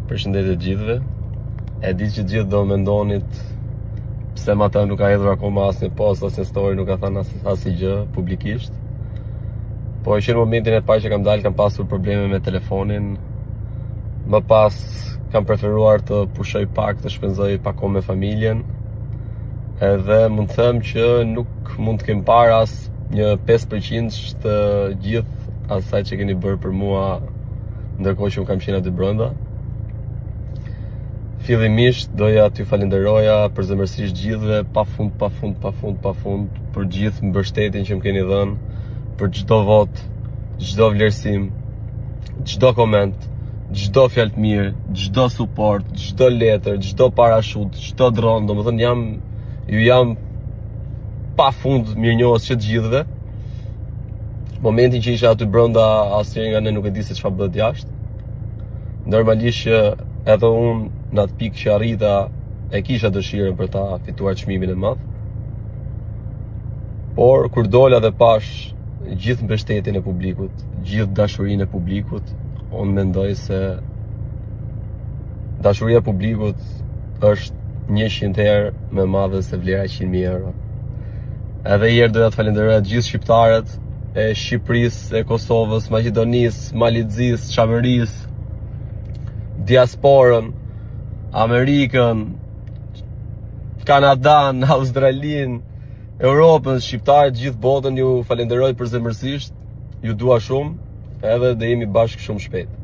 Përshëndetje gjithëve. E di që gjithë do mendonit pse Mateo nuk ka hedhur akoma asnjë post, asnjë story, nuk ka thënë asnjë gjë publikisht. Po që në momentin e parë që kam dalë kam pasur probleme me telefonin. Më pas kam preferuar të pushoj pak, të shpenzoj pak kohë me familjen. Edhe mund të them që nuk mund të kem parë as një 5% të gjithë asaj që keni bërë për mua ndërkohë që unë kam qenë aty brenda. Fillimisht doja t'ju falenderoja përzemërsisht gjithëve pafund për gjithë mbështetjen që më keni dhënë, për çdo votë, çdo vlerësim, çdo koment, çdo fjalë të mirë, çdo suport, çdo letër, çdo parashut, çdo dron, domethënë ju jam pafund mirënjohës që të gjithëve. Momentin që isha aty brenda, asnjëri nga ne nuk e di se çfarë bëhet jashtë. Normalisht që edhe unë në atë pikë që arrita e kisha dëshirën për ta fituar çmimin e madh. Por kur dola dhe pash gjithë mbështetjen e publikut, gjithë dashurinë e publikut, unë mendoj se dashuria e publikut është 100 herë më e madhe se vlera e 100.000 euro. Edhe herë doja të falenderoj gjithë shqiptarët e Shqipërisë, e Kosovës, Maqedonisë, Malizisë, Çaverisë, diasporën, Amerikën, Kanadan, Australinë, Europën, shqiptarët, gjithë botën, ju falenderoj përzemërsisht, ju dua shumë, edhe dhe jemi bashkë shumë shpejt.